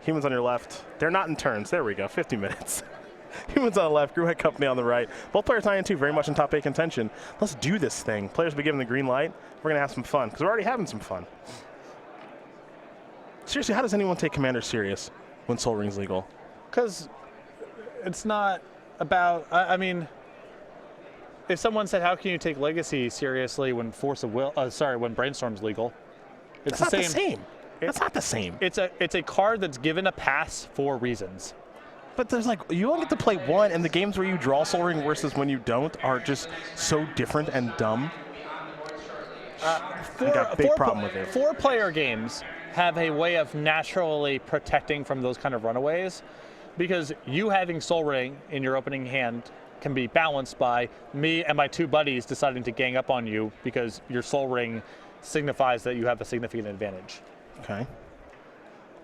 Humans on your left. They're not in turns. There we go. 50 minutes. Humans on the left, Grew Head Company on the right. Both players 9 and 2, very much in top 8 contention. Let's do this thing. Players will be given the green light. We're going to have some fun, because we're already having some fun. Seriously, how does anyone take Commander serious when Sol Ring's legal? Because it's not about, I mean, if someone said, how can you take Legacy seriously when when Brainstorm's legal? It's That's not the same. That's not the same. It's a card that's given a pass for reasons. But there's like, you only get to play one, and the games where you draw Sol Ring versus when you don't are just so different and dumb. I got a big problem with it. 4-player games have a way of naturally protecting from those kind of runaways, because you having Sol Ring in your opening hand can be balanced by me and my 2 buddies deciding to gang up on you because your Sol Ring signifies that you have a significant advantage. Okay.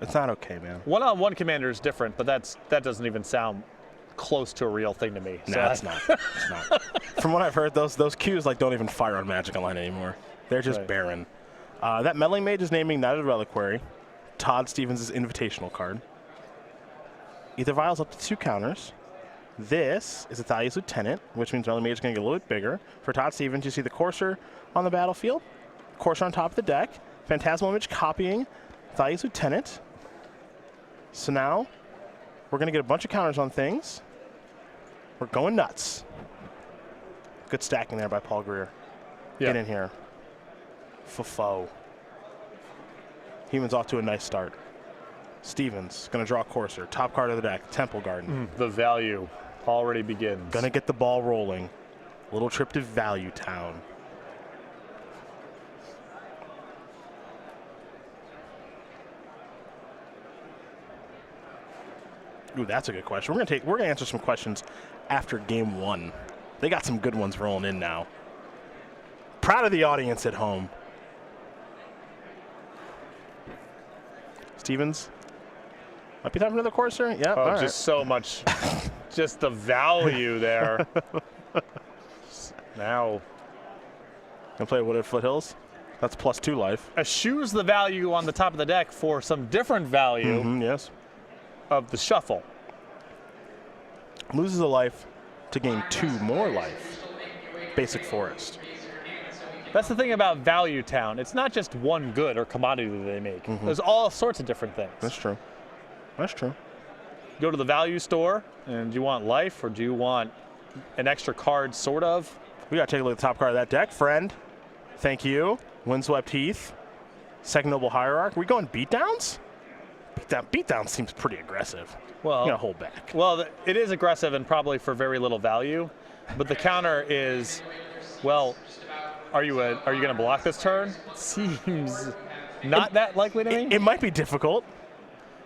It's not okay, man. One-on-one commander is different, but that doesn't even sound close to a real thing to me. No, it's not. It's not. From what I've heard, those Qs like don't even fire on Magic Online anymore. They're just barren. That Meddling Mage is naming Knight of the Reliquary, Todd Stevens' invitational card. Either vials up to 2 counters. This is a Thalia's Lieutenant, which means Meddling Mage is going to get a little bit bigger. For Todd Stevens, you see the Courser on the battlefield, Courser on top of the deck, Phantasmal Image copying Thalia's Lieutenant. So now we're going to get a bunch of counters on things. We're going nuts. Good stacking there by Paul Greer. Yeah. Get in here. Fofo. Humans off to a nice start. Stevens going to draw Courser. Top card of the deck, Temple Garden. The value already begins. Going to get the ball rolling. Little trip to Value Town. Ooh, that's a good question. We're gonna answer some questions after game 1. They got some good ones rolling in now. Proud of the audience at home. Stevens, might be time for another Courser. Yeah. Oh, just so much, just the value there. Now, gonna play Wooded Foothills. That's +2 life. Eschews the value on the top of the deck for some different value. Yes. Of the shuffle. Loses a life to gain 2 more life. Basic Forest. That's the thing about Value Town. It's not just one good or commodity that they make. There's all sorts of different things. That's true. That's true. Go to the value store, and do you want life or do you want an extra card, sort of? We got to take a look at the top card of that deck. Friend. Thank you. Windswept Heath. Second Noble Hierarch. Are we going beatdowns? Beatdown seems pretty aggressive. Well, you gotta hold back. Well, it is aggressive and probably for very little value, but the counter is, well, are you going to block this turn? Seems not that likely to me. It might be difficult.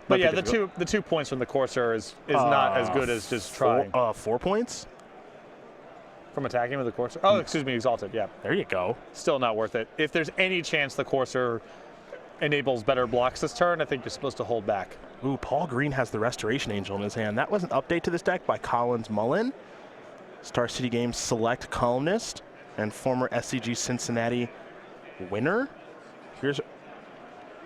But yeah, the 2 points from the Courser is not as good as just trying. 4 points from attacking with the Courser. Oh, excuse me, Exalted. Yeah, there you go. Still not worth it. If there's any chance the Courser enables better blocks this turn, I think you're supposed to hold back. Ooh, Paul Green has the Restoration Angel in his hand. That was an update to this deck by Collins Mullen, Star City Games select columnist and former SCG Cincinnati winner. Here's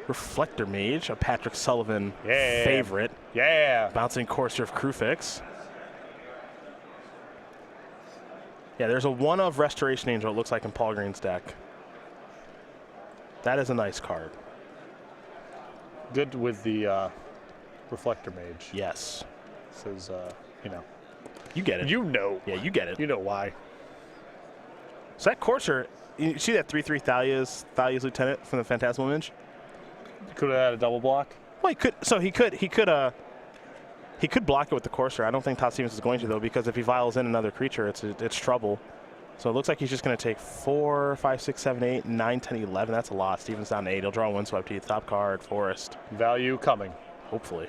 Reflector Mage, a Patrick Sullivan favorite. Yeah. Bouncing Courser of Crufix. Yeah, there's a 1 of Restoration Angel, it looks like, in Paul Green's deck. That is a nice card. Good with the Reflector Mage. Yes. Says, you know. You get it. You know. Yeah, you get it. You know why. So that Courser, you see that 3/3 Thalia's Lieutenant from the Phantasmal Image? Could have had a double block. Well, he could. So he could block it with the Courser. I don't think Todd Stevens is going to, though, because if he vials in another creature, it's trouble. So it looks like he's just going to take 4, 5, 6, 7, 8, 9, 10, 11. That's a lot. Stevens down to 8. He'll draw Windswept Heath, top card, Forest. Value coming. Hopefully.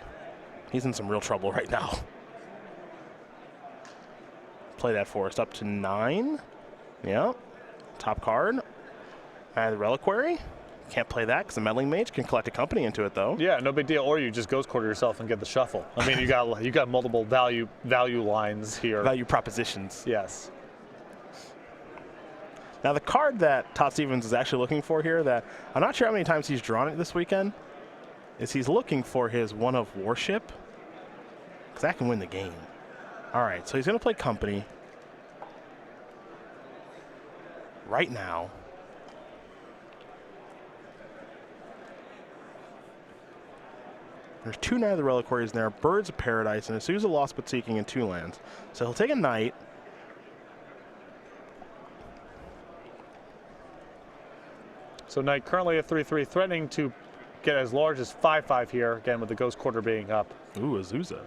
He's in some real trouble right now. Play that Forest up to 9. Yeah. Top card. And the Reliquary. Can't play that because the Meddling Mage can collect a company into it, though. Yeah, no big deal. Or you just Ghost Quarter yourself and get the shuffle. I mean, you got multiple value lines here. Value propositions. Yes. Now, the card that Todd Stevens is actually looking for here, that I'm not sure how many times he's drawn it this weekend, is he's looking for his one of Warship, because that can win the game. All right, so he's going to play Company right now. There's 2 Knight of the Reliquaries in there, Birds of Paradise, and a Souza Lost but Seeking in 2 lands. So he'll take a Knight. So Knight currently at 3/3, threatening to get as large as 5/5 here, again with the Ghost Quarter being up. Ooh, Azusa.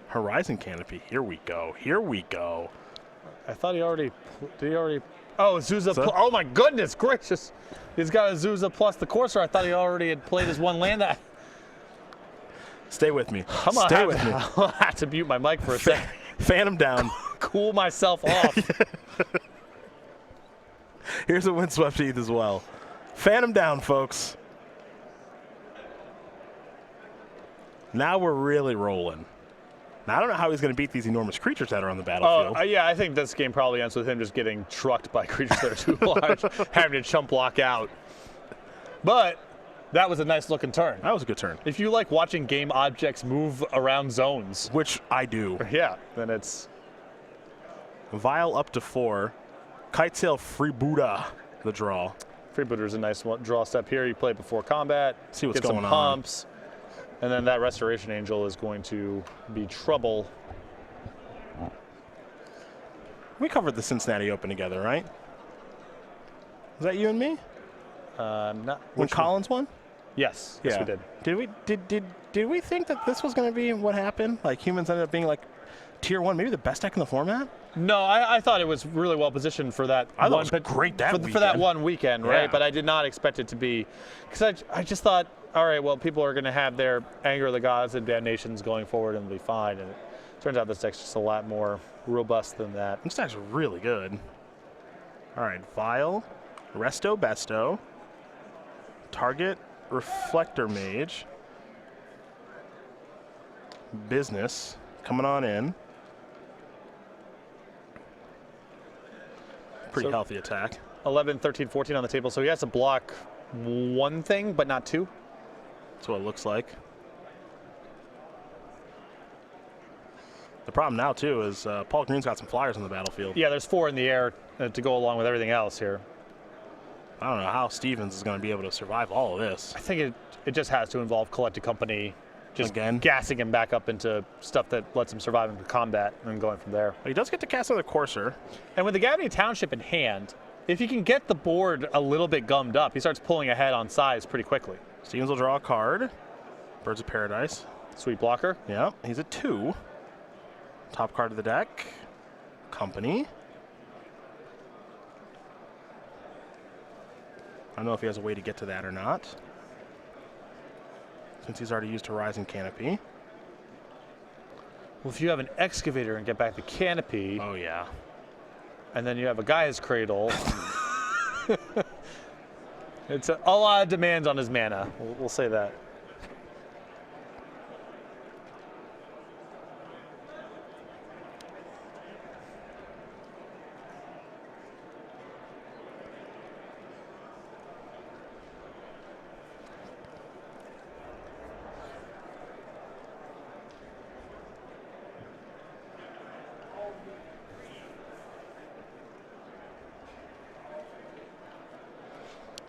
Horizon Canopy. Here we go. Here we go. I thought he already, did he already? Oh, Azusa, oh my goodness gracious. He's got Azusa plus the Courser. I thought he already had played his 1 land. That. Stay with me. Stay with me. I'll have to mute my mic for a second. Fan him down. Cool myself off. Here's a Windswept Heath as well. Fan him down, folks. Now we're really rolling. Now, I don't know how he's going to beat these enormous creatures that are on the battlefield. Yeah, I think this game probably ends with him just getting trucked by creatures that are too large, having to chump block out. But that was a nice looking turn. That was a good turn. If you like watching game objects move around zones, which I do. Yeah, then it's Vial up to 4. Kitesail Freebooter, the draw. Freebooter is a nice one, draw step here. You play before combat. See what's get going some on. Pumps, and then that Restoration Angel is going to be trouble. We covered the Cincinnati Open together, right? Was that you and me? Not when Collins won? Yes, yeah. Yes, we did. Did we think that this was going to be what happened? Like humans ended up being like tier 1, maybe the best deck in the format? No, I thought it was really well positioned for that. I thought it was great for that one weekend, right? Yeah. But I did not expect it to be, because I just thought, all right, well, people are going to have their Anger of the Gods and Damnations going forward and it'll be fine. And it turns out this deck's just a lot more robust than that. This deck's really good. All right, Vial, Resto Besto, target Reflector Mage, Business coming on in. Pretty healthy attack. 11, 13, 14 on the table. So he has to block 1 thing, but not 2. That's what it looks like. The problem now, too, is Paul Green's got some flyers on the battlefield. Yeah, there's 4 in the air to go along with everything else here. I don't know how Stevens is going to be able to survive all of this. I think it just has to involve Collected Company just again gassing him back up into stuff that lets him survive in combat and going from there. But he does get to cast another Courser. And with the Gavony Township in hand, if he can get the board a little bit gummed up, he starts pulling ahead on size pretty quickly. Stevens will draw a card. Birds of Paradise. Sweet blocker. Yeah, he's at 2. Top card of the deck. Company. I don't know if he has a way to get to that or not, since he's already used Horizon Canopy. Well, if you have an Excavator and get back the Canopy. Oh, yeah. And then you have a Gaia's Cradle. It's a lot of demands on his mana. We'll say that.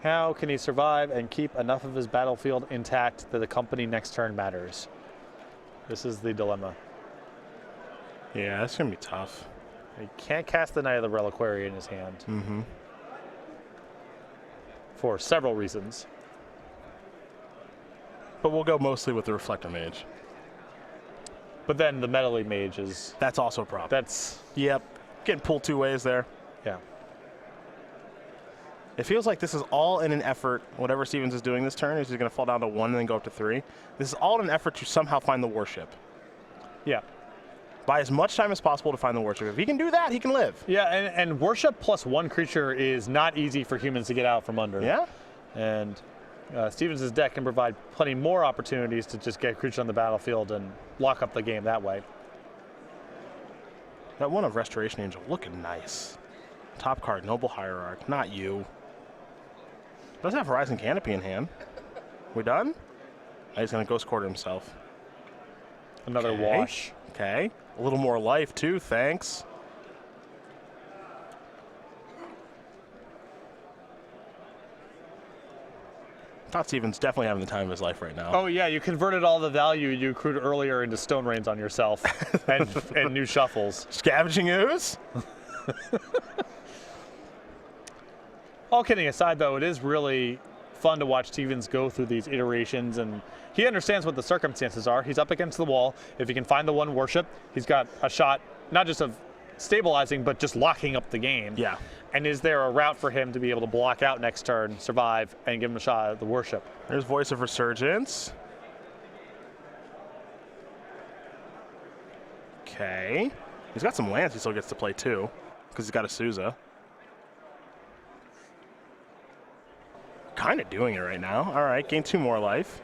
How can he survive and keep enough of his battlefield intact that the company next turn matters? This is the dilemma. Yeah, that's going to be tough. He can't cast the Knight of the Reliquary in his hand. Mm-hmm. For several reasons. But we'll go mostly with the Reflector Mage. But then the Meddly Mage is... That's also a problem. That's... Yep. Getting pulled 2 ways there. Yeah. It feels like this is all in an effort, whatever Stevens is doing this turn, is he's going to fall down to 1 and then go up to 3. This is all in an effort to somehow find the Warship. Yeah. Buy as much time as possible to find the Warship. If he can do that, he can live. Yeah, and Worship plus 1 creature is not easy for humans to get out from under. Yeah. And Stevens' deck can provide plenty more opportunities to just get creatures on the battlefield and lock up the game that way. That one of Restoration Angel looking nice. Top card, Noble Hierarch. Not you. Does have Horizon Canopy in hand. We done? He's going to Ghost Quarter himself. Another wash. Okay. A little more life, too. Thanks. Todd Stevens definitely having the time of his life right now. Oh, yeah. You converted all the value you accrued earlier into Stone Rains on yourself and new shuffles. Scavenging Ooze? All kidding aside, though, it is really fun to watch Stevens go through these iterations, and he understands what the circumstances are. He's up against the wall. If he can find the one worship, he's got a shot not just of stabilizing, but just locking up the game. Yeah. And is there a route for him to be able to block out next turn, survive, and give him a shot at the worship? There's Voice of Resurgence. Okay. He's got some lands he still gets to play, too, because he's got a Souza. Kind of doing it right now. All right, gain 2 more life.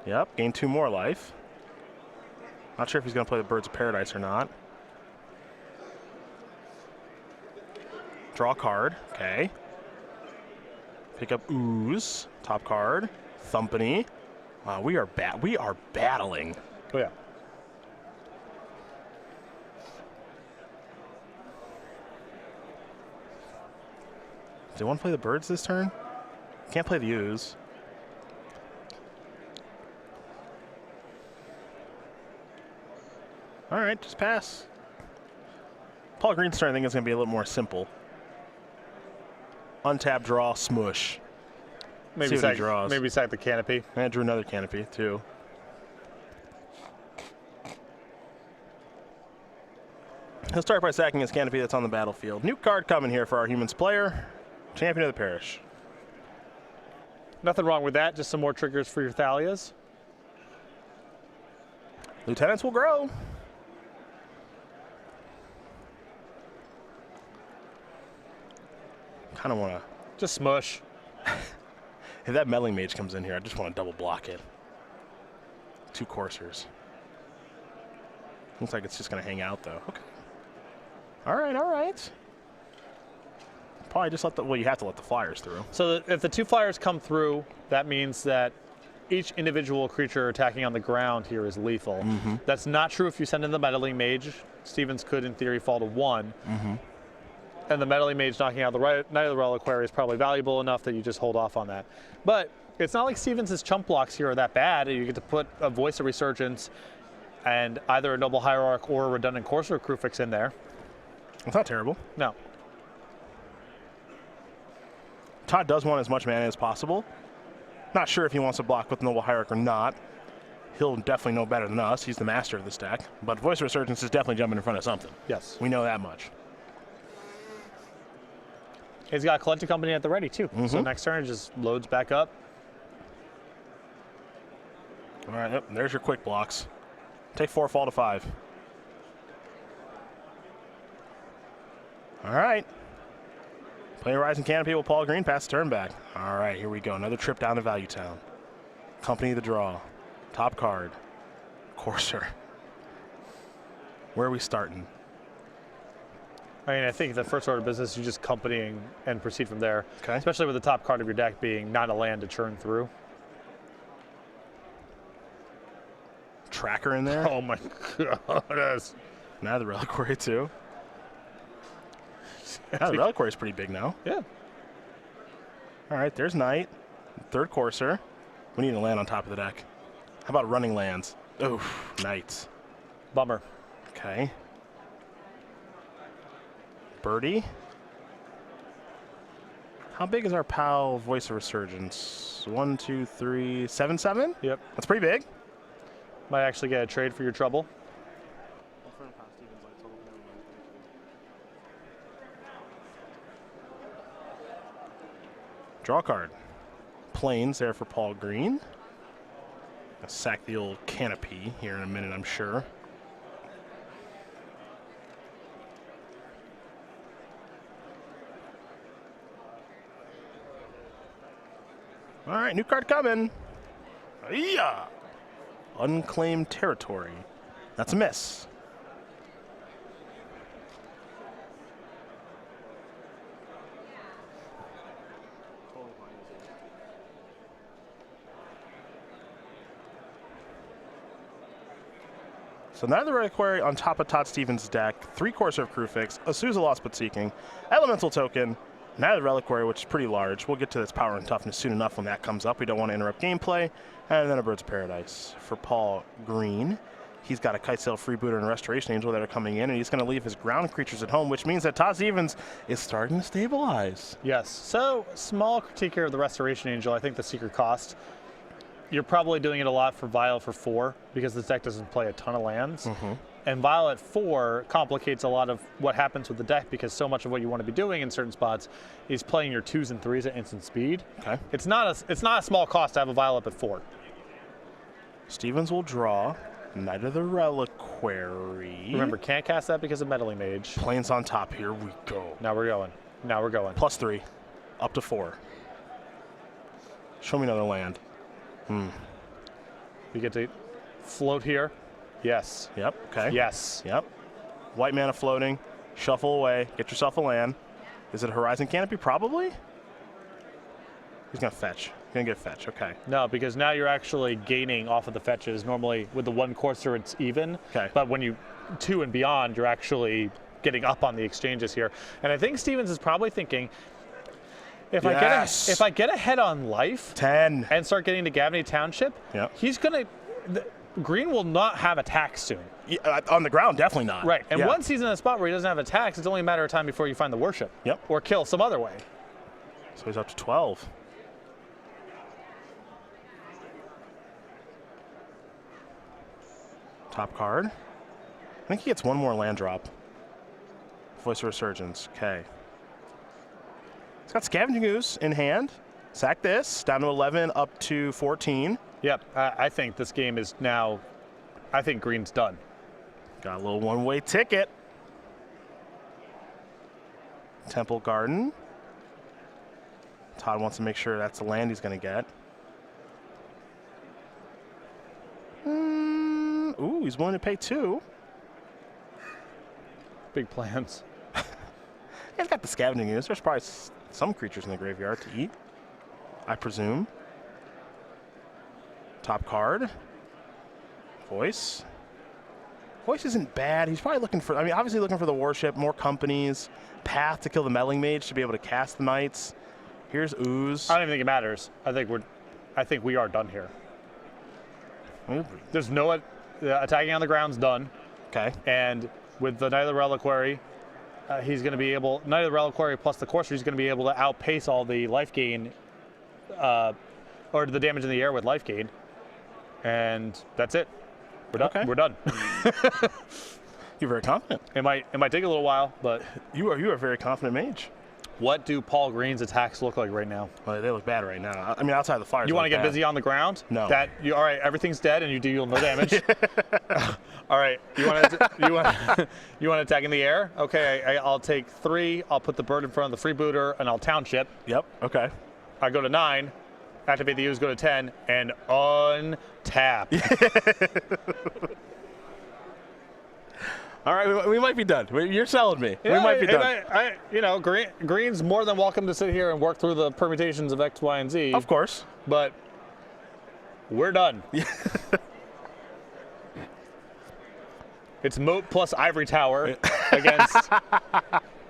Yep, gain 2 more life. Not sure if he's going to play the Birds of Paradise or not. Draw a card. Okay. Pick up Ooze. Top card. Thumpany. Wow, we are battling. Oh, yeah. Do you want to play the Birds this turn? Can't play the Ooze. All right, just pass. Paul Green's turn, I think, is going to be a little more simple. Untap, draw, smush. Maybe sack the Canopy. And I drew another Canopy, too. He'll start by sacking his Canopy that's on the battlefield. New card coming here for our Humans player. Champion of the Parish. Nothing wrong with that. Just some more triggers for your Thalias. Lieutenants will grow. Kind of want to... Just smush. If that Meddling Mage comes in here, I just want to double block it. 2 Coursers. Looks like it's just going to hang out, though. Okay. All right, all right. Probably just let the... Well, you have to let the flyers through. So if the 2 flyers come through, that means that each individual creature attacking on the ground here is lethal. Mm-hmm. That's not true if you send in the Meddling Mage. Stevens could, in theory, fall to 1. Mm-hmm. And the Meddling Mage knocking out the Knight of the Reliquary is probably valuable enough that you just hold off on that. But it's not like Stevens' chump blocks here are that bad. You get to put a Voice of Resurgence and either a Noble Hierarch or a Redundant Courser Crufix in there. It's not terrible. No. Todd does want as much mana as possible. Not sure if he wants to block with Noble Hierarch or not. He'll definitely know better than us. He's the master of this deck. But Voice of Resurgence is definitely jumping in front of something. Yes. We know that much. He's got Collected Company at the ready, too. Mm-hmm. So next turn, it just loads back up. All right, yep, there's your quick blocks. Take 4, fall to 5. All right. Play a Rising Canopy with Paul Green, pass the turn back. All right, here we go. Another trip down to Value Town. Company of the Draw. Top card. Courser. Where are we starting? I mean, I think the first order of business, you just companying and proceed from there. Okay. Especially with the top card of your deck being not a land to churn through. Tracker in there. Oh my god. Now the Reliquary too. Now the Reliquary is pretty big now. Yeah. All right, there's Knight. 3rd Courser. We need a land on top of the deck. How about running lands? Oof, Knights. Bummer. Okay. Birdie. How big is our pal Voice of Resurgence? 1, 2, 3, 7, 7? Yep. That's pretty big. Might actually get a trade for your trouble. Draw card. Plains there for Paul Green. I'll sack the old Canopy here in a minute, I'm sure. All right, new card coming. Yeah. Unclaimed Territory. That's a miss. So Neither Reliquary on top of Todd Stevens' deck, 3 Corsair Crewfix, Azusa Lost But Seeking, Elemental Token, Neither Reliquary, which is pretty large. We'll get to its power and toughness soon enough when that comes up. We don't want to interrupt gameplay. And then a Birds of Paradise for Paul Green. He's got a Kitesail, Freebooter, and Restoration Angel that are coming in, and he's going to leave his ground creatures at home, which means that Todd Stevens is starting to stabilize. Yes. So, small critique here of the Restoration Angel. I think the secret cost, you're probably doing it a lot for Vial for 4 because this deck doesn't play a ton of lands. And Vial at 4 complicates a lot of what happens with the deck because so much of what you want to be doing in certain spots is playing your 2s and 3s at instant speed. Okay. It's not a small cost to have a Vial up at 4. Stevens will draw Knight of the Reliquary. Remember, can't cast that because of Meddling Mage. Plains on top. Here we go. Now we're going. Now we're going. +3, up to 4. Show me another land. We get to float here. Yes. Yep. Okay. Yes. Yep. White mana floating. Shuffle away. Get yourself a land. Is it a Horizon Canopy? Probably. He's gonna fetch. Gonna get fetch. Okay. No, because now you're actually gaining off of the fetches. Normally with the 1 Courser it's even. Okay. But when you 2 and beyond, you're actually getting up on the exchanges here. And I think Stevens is probably thinking, if I get ahead on life 10 and start getting to Gavany Township, he's gonna. Green will not have attacks soon. Yeah, on the ground, definitely not. Right. And once he's in a spot where he doesn't have attacks, it's only a matter of time before you find the worship. Yep. Or kill some other way. So he's up to 12. Top card. I think he gets 1 more land drop. Voice of Resurgence. Okay. He's got Scavenging Ooze in hand. Sack this. Down to 11, up to 14. Yep. I think this game is now, I think Green's done. Got a little one-way ticket. Temple Garden. Todd wants to make sure that's the land he's going to get. Ooh, he's willing to pay 2. Big plans. He's got the Scavenging Ooze. There's probably some creatures in the graveyard to eat, I presume. Top card. Voice. Voice isn't bad. He's probably looking for, obviously looking for the worship, more companies, path to kill the Meddling Mage to be able to cast the Knights. Here's Ooze. I don't even think it matters. I think we are done here. There's no attacking on the ground's done. Okay. And with the Knight of the Reliquary, he's going to be able, Knight of the Reliquary plus the Courser, he's going to be able to outpace all the life gain, or the damage in the air with life gain. And that's it. We're done. Okay. We're done. You're very confident. It might take a little while, but you are a very confident mage. What do Paul Green's attacks look like right now? Well, they look bad right now. Outside the fire. You want to get busy on the ground? No. All right, everything's dead, and you deal no damage. All right, you want to attack in the air? Okay, I'll take 3. I'll put the bird in front of the freebooter, and I'll township. Yep. Okay. I go to 9. Activate the use, go to 10, and untap. All right, we might be done. You're selling me. Yeah, we might be done. Green's more than welcome to sit here and work through the permutations of X, Y, and Z. Of course. But we're done. It's Moat plus Ivory Tower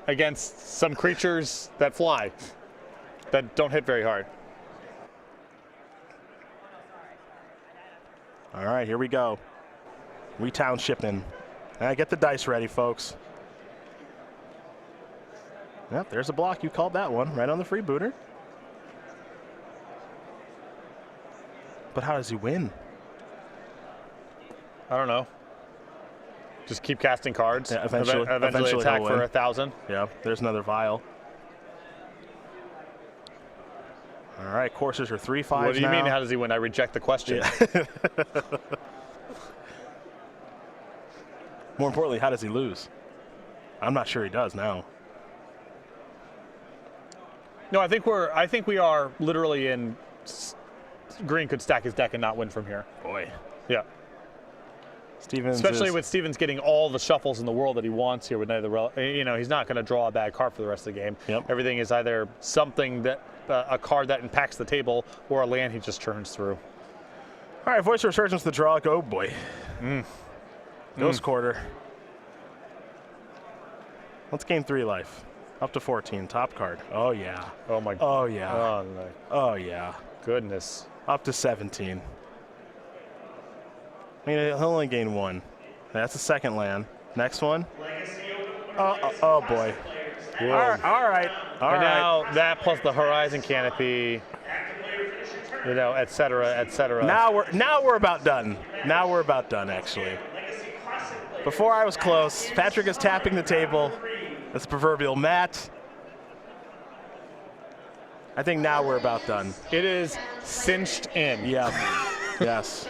against some creatures that fly, that don't hit very hard. All right, here we go. Retownshipping. Get the dice ready, folks. Yep, there's a block. You called that one, right on the freebooter. But how does he win? I don't know. Just keep casting cards. Yeah, eventually attack for 1,000. Yeah, there's another vial. All right, Coursers are 3/5 now. What do you mean, how does he win? I reject the question. Yeah. More importantly, how does he lose? I'm not sure he does now. No, I think we are literally in. Green could stack his deck and not win from here. Boy. Yeah. Stevens, especially with Stevens getting all the shuffles in the world that he wants here with neither. He's not going to draw a bad card for the rest of the game. Yep. Everything is either something that a card that impacts the table or a land he just churns through. All right, Voice of Resurgence, the draw. Oh boy. Ghost Quarter. Let's gain 3 life. Up to 14. Top card. Oh, yeah. Oh, my. Oh, yeah. Oh, my Oh, yeah. goodness. Up to 17. I mean, he'll only gain 1. That's the second land. Next one. Oh boy. Whoa. All right. And now that plus the Horizon Canopy, et cetera, et cetera. Now we're about done. Now we're about done, actually. Before I was close. Patrick is tapping the table. That's the proverbial mat. I think now we're about done. It is cinched in. Yeah. Yes.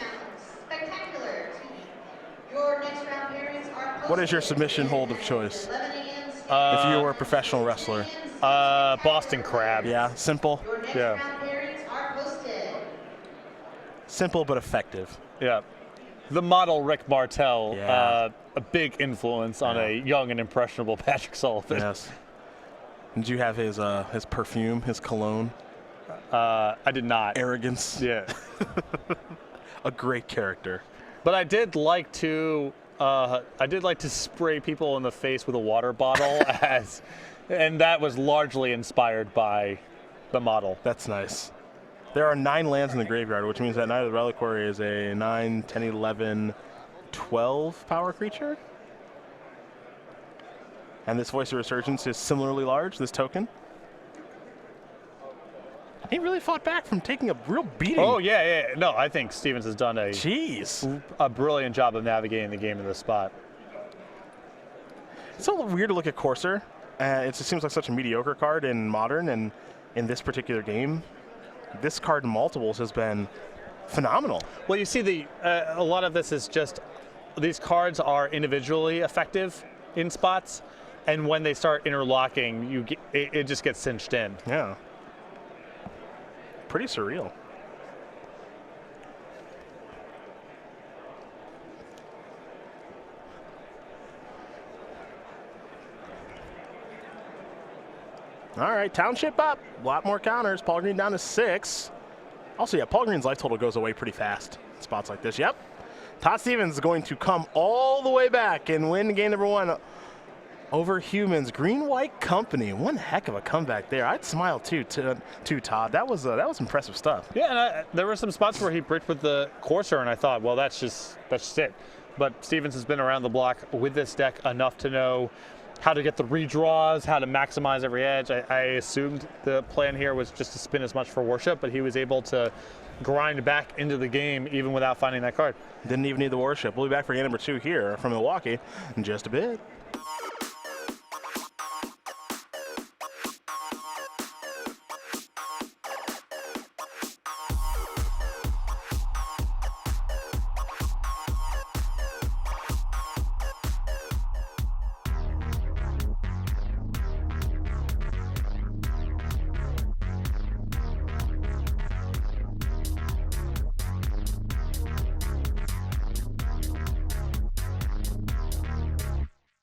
What is your submission hold of choice? If you were a professional wrestler. Boston Crab. Yeah, simple. Yeah. Simple but effective. Yeah. The model Rick Martel, Yeah. a big influence on a young and impressionable Patrick Sullivan. Yes. Did you have his perfume, his cologne? I did not. Arrogance. Yeah. A great character. But I did like to spray people in the face with a water bottle and that was largely inspired by the model. That's nice. There are 9 lands in the graveyard, which means that Knight of the Reliquary is a 9, 10, 11, 12 power creature. And this Voice of Resurgence is similarly large, this token. He really fought back from taking a real beating. Oh, yeah. No, I think Stevens has done Jeez. a brilliant job of navigating the game in this spot. It's a little weird to look at Courser. It just seems like such a mediocre card in Modern, and in this particular game, this card in multiples has been phenomenal. Well, you see, a lot of this is just these cards are individually effective in spots, and when they start interlocking, it just gets cinched in. Yeah. Pretty surreal. All right, Township up. A lot more counters. Paul Green down to 6. Also, yeah, Paul Green's life total goes away pretty fast in spots like this. Yep. Todd Stevens is going to come all the way back and win game number 1 over Humans. Green-White Company. One heck of a comeback there. I'd smile too, Todd. That was impressive stuff. Yeah, and there were some spots where he bricked with the Courser, and I thought, well, that's just it. But Stevens has been around the block with this deck enough to know how to get the redraws, how to maximize every edge. I assumed the plan here was just to spin as much for Worship, but he was able to grind back into the game even without finding that card. Didn't even need the Worship. We'll be back for game number 2 here from Milwaukee in just a bit.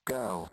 Go.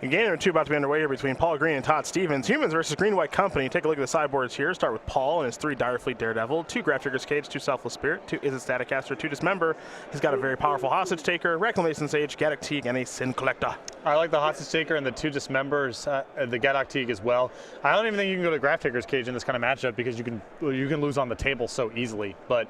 Game number 2 about to be underway here between Paul Green and Todd Stevens. Humans versus Green-White Company. Take a look at the sideboards here. Start with Paul and his 3 Dire Fleet Daredevil, 2 Graph Trigger's Cage, 2 Selfless Spirit, 2 Izzet Staticaster, 2 Dismember. He's got a very powerful Hostage Taker, Reclamation Sage, Gaddock Teeg, and a Sin Collector. I like the Hostage Taker and the 2 Dismembers, the Gaddock Teeg as well. I don't even think you can go to Graph Trigger's Cage in this kind of matchup because you can lose on the table so easily. But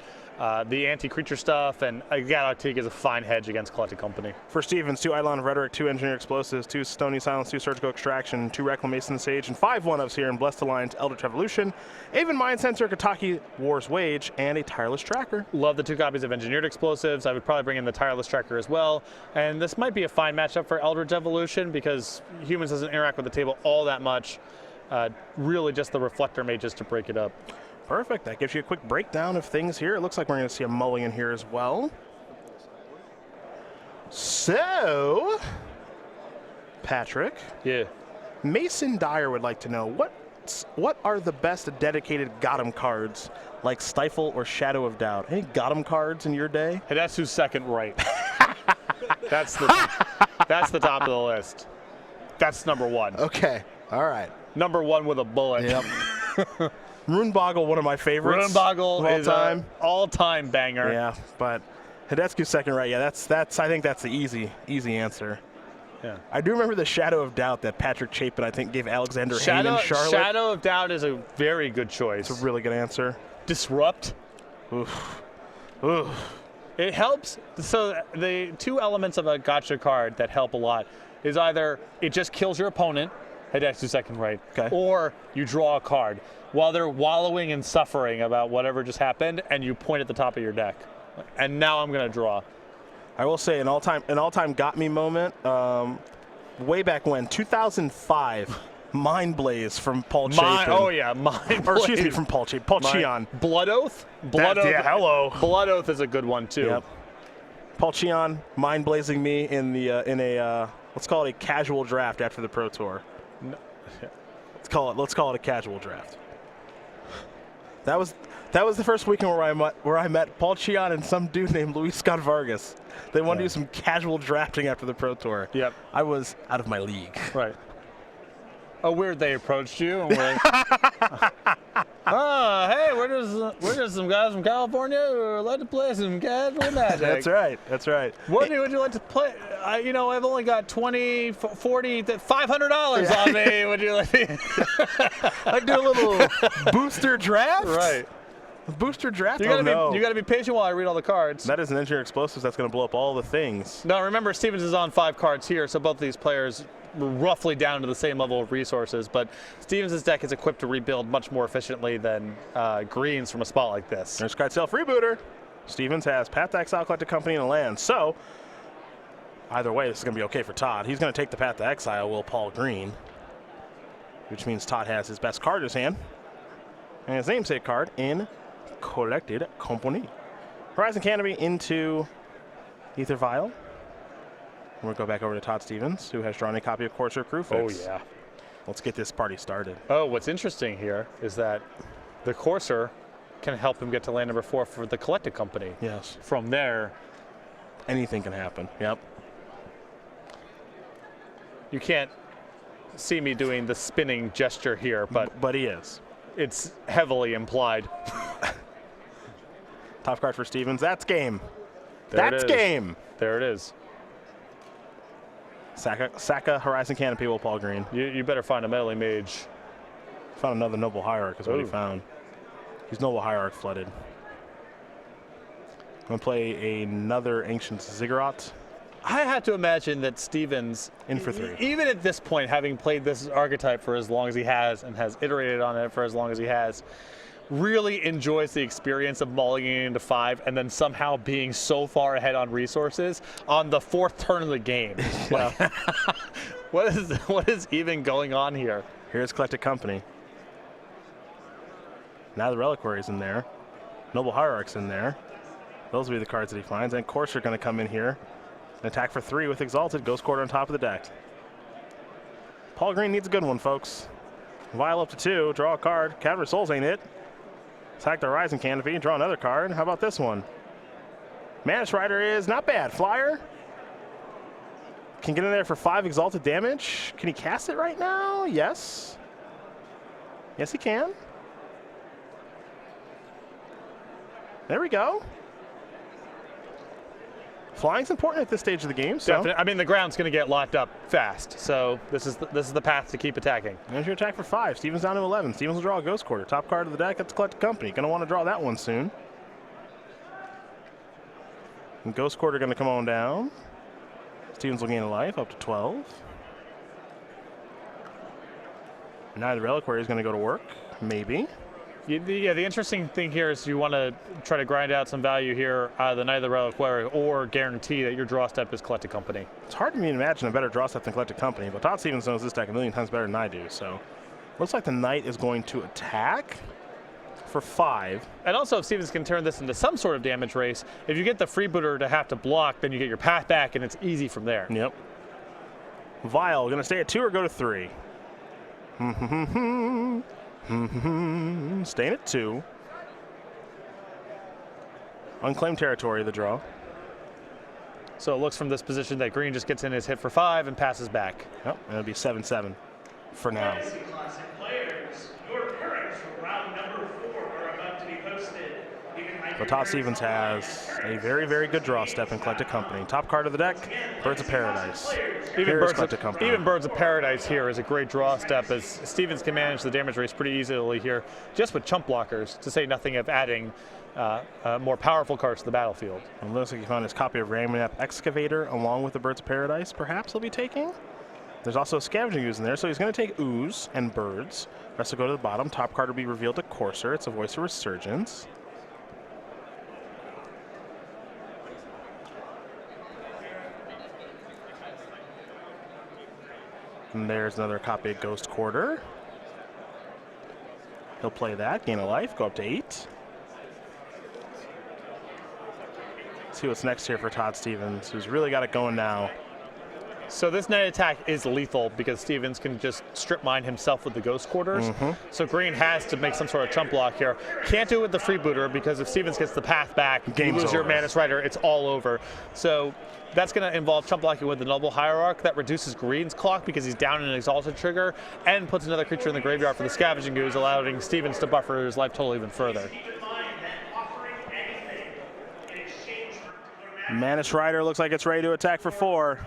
the anti-creature stuff and Gaddock Teeg is a fine hedge against Collected Company. For Stevens, 2 Eidolon of Rhetoric, 2 Engineer Explosives, 2 Stony Silence, 2 Surgical Extraction, 2 Reclamation Sage, and 5 1-ofs here in Blessed Alliance, Eldritch Evolution, Aven Mind Sensor, Kataki War's Wage, and a Tireless Tracker. Love the 2 copies of Engineered Explosives. I would probably bring in the Tireless Tracker as well. And this might be a fine matchup for Eldritch Evolution because Humans doesn't interact with the table all that much. Really just the Reflector Mages to break it up. Perfect. That gives you a quick breakdown of things here. It looks like we're going to see a mulligan here as well. So, Patrick. Yeah. Mason Dyer would like to know, what are the best dedicated Gotham cards, like Stifle or Shadow of Doubt? Any Gotham cards in your day? Hey, that's who's second right. that's the top of the list. That's number 1. Okay. All right. Number 1 with a bullet. Yep. Runeboggle, one of my favorites. Runeboggle is an all-time banger. Yeah, but Hidetsu's second right. Yeah, that's. I think that's the easy answer. Yeah. I do remember the Shadow of Doubt that Patrick Chapin, I think, gave Alexander Hayman Charlotte. Shadow of Doubt is a very good choice. It's a really good answer. Disrupt. Oof. Oof. It helps. So the 2 elements of a gotcha card that help a lot is either it just kills your opponent, Hidetsu second right, okay, or you draw a card while they're wallowing and suffering about whatever just happened, and you point at the top of your deck. And now I'm going to draw. I will say an all-time got me moment. Way back when, 2005, Mind Blaze from Paul Chapin. Oh yeah, Mind Blaze. Or excuse me, from Paul Chapin. Paul Cheon. Blood Oath. Blood Oath. Yeah, hello. Blood Oath is a good one too. Yep. Paul Cheon mind blazing me in a let's call it a casual draft after the Pro Tour. No. Let's call it a casual draft. That was the first weekend where I met Paul Cheon and some dude named Luis Scott Vargas. They wanted to do some casual drafting after the Pro Tour. Yep. I was out of my league. Right. Oh, weird. They approached you and were hey, we're just some guys from California who like to play some casual Magic. That's right. That's right. Would you like to play? I've only got $20, $40, $500 on me. Would you like to? I'd do a little booster draft. Right. Booster draft. You gotta be patient while I read all the cards. That is an Engineer Explosives that's going to blow up all the things. Now remember, Stevens is on 5 cards here, so both of these players were roughly down to the same level of resources. But Stevens' deck is equipped to rebuild much more efficiently than Green's from a spot like this. There's Skytail Freebooter. Stevens has Path to Exile, Collected Company, and a land. So either way, this is going to be okay for Todd. He's going to take the Path to Exile, will Paul Green, which means Todd has his best card in his hand and his namesake card in Collected Company. Horizon Canopy into Ether Vial. We'll go back over to Todd Stevens, who has drawn a copy of Courser Crewfix. Oh, yeah. Let's get this party started. Oh, what's interesting here is that the Courser can help him get to land number 4 for the Collected Company. Yes. From there, anything can happen. Yep. You can't see me doing the spinning gesture here, but he is. It's heavily implied. Top card for Stevens. That's game. That's game. There it is. Saka Horizon Canopy will Paul Green. You better find a meddling mage. Found another Noble Hierarch is what he found. He's Noble Hierarch flooded. I'm going to play another Ancient Ziggurat. I had to imagine that Stevens, in for 3. Even at this point, having played this archetype for as long as he has and has iterated on it for as long as he has, really enjoys the experience of mulliganing into 5 and then somehow being so far ahead on resources on the 4th turn of the game. Like, what is even going on here? Here's Collected Company. Now the Reliquary's in there. Noble Hierarch's in there. Those will be the cards that he finds. And Courser going to come in here. An attack for 3 with Exalted. Ghost Quarter on top of the deck. Paul Green needs a good one, folks. Vial up to 2. Draw a card. Cavern Souls ain't it. Attack the Horizon Canopy. Draw another card. How about this one? Manus Rider is not bad. Flyer. Can get in there for 5 exalted damage. Can he cast it right now? Yes. Yes, he can. There we go. Flying's important at this stage of the game. So. Definitely. I mean, the ground's going to get locked up fast, so this is the path to keep attacking. There's your attack for 5. Steven's down to 11. Stevens will draw a Ghost Quarter. Top card of the deck, that's Collected Company. Going to want to draw that one soon. And Ghost Quarter going to come on down. Stevens will gain a life up to 12. Now the Reliquary is going to go to work, maybe. Yeah, the interesting thing here is you want to try to grind out some value here out of the Night of the Reliquary or guarantee that your draw step is Collected Company. It's hard for me to imagine a better draw step than Collected Company, but Todd Stevens knows this deck a million times better than I do. So looks like the Knight is going to attack for 5. And also, if Stevens can turn this into some sort of damage race, if you get the freebooter to have to block, then you get your path back, and it's easy from there. Yep. Vial, going to stay at 2 or go to 3? Staying at 2. Unclaimed territory, the draw. So it looks from this position that green just gets in his hit for 5 and passes back. Yep, and it'll be 7-7 for now. But Todd Stevens has a very, very good draw step in Collected Company. Top card of the deck, Birds of Paradise. Even Birds of Paradise here is a great draw step, as Stevens can manage the damage race pretty easily here, just with chump blockers, to say nothing of adding more powerful cards to the battlefield. And looks like he found his copy of Ramunap Excavator along with the Birds of Paradise, perhaps he'll be taking. There's also a Scavenging Ooze in there, so he's going to take Ooze and Birds. Rest will go to the bottom. Top card will be revealed to Courser. It's a Voice of Resurgence. And there's another copy of Ghost Quarter. He'll play that, gain a life, go up to 8. See what's next here for Todd Stevens, who's really got it going now. So this Knight attack is lethal because Stevens can just strip mine himself with the Ghost Quarters. So green has to make some sort of chump block here. Can't do it with the freebooter because if Stevens gets the path back, you lose your Mantis Rider, it's all over. So that's going to involve chump blocking with the Noble Hierarch. That reduces green's clock because he's down in an Exalted trigger and puts another creature in the graveyard for the Scavenging Ooze, allowing Stevens to buffer his life total even further. Mantis Rider looks like it's ready to attack for 4.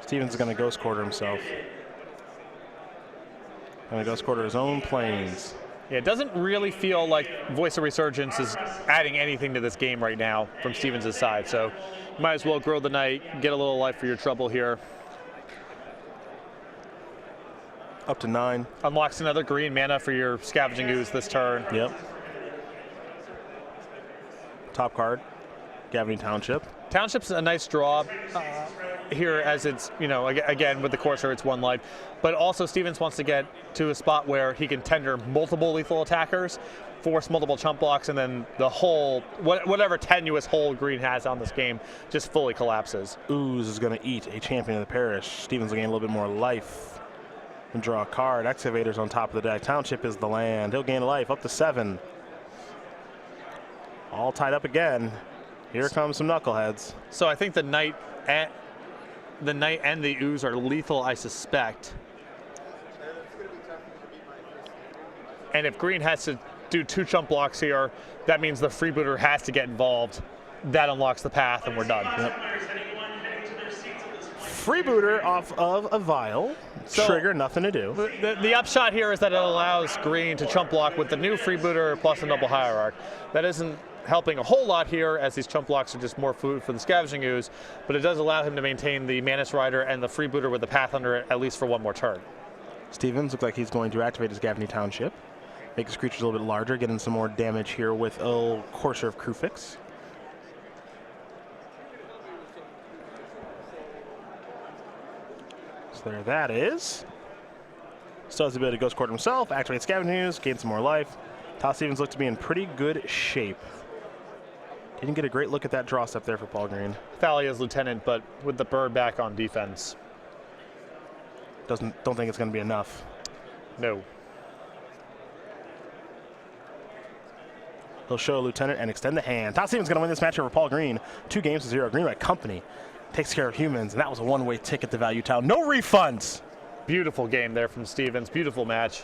Stevens is going to Ghost Quarter himself. Going to Ghost Quarter his own planes. Yeah, it doesn't really feel like Voice of Resurgence is adding anything to this game right now from Stevens' side. So you might as well grow the Knight, get a little life for your trouble here. Up to 9. Unlocks another green mana for your Scavenging Ooze this turn. Yep. Top card, Gavany Township. Township's a nice draw here, as it's, you know, again with the Courser it's 1 life, but also Stevens wants to get to a spot where he can tender multiple lethal attackers, force multiple chump blocks, and then the whole, whatever tenuous hole green has on this game just fully collapses. Ooze is going to eat a champion of the parish. Stevens will gain a little bit more life and draw a card. Excavator's on top of the deck. Township is the land. He'll gain a life up to 7. All tied up again. Here comes some knuckleheads. So I think the Knight and the Ooze are lethal, I suspect. And if green has to do 2 chump blocks here, that means the freebooter has to get involved. That unlocks the path, and we're done. Yep. Freebooter off of a Vial. So trigger, nothing to do. The upshot here is that it allows green to chump block with the new freebooter plus a Noble Hierarch. That isn't helping a whole lot here, as these chump blocks are just more food for the Scavenging Ooze, but it does allow him to maintain the Mantis Rider and the freebooter with the path under it, at least for 1 more turn. Stevens looks like he's going to activate his Gavany Township, make his creatures a little bit larger, getting some more damage here with a Courser of Krufix. So there that is. Still has the ability to Ghost Quarter himself, activate Scavenging Ooze, gain some more life. Todd Stevens looked to be in pretty good shape. Didn't get a great look at that draw step there for Paul Green. Thalia's Lieutenant, but with the bird back on defense. Don't think it's going to be enough. No. He'll show Lieutenant and extend the hand. Todd Stevens going to win this match over Paul Green. 2-0. Green White Company takes care of humans, and that was a one-way ticket to Value Town. No refunds. Beautiful game there from Stevens. Beautiful match.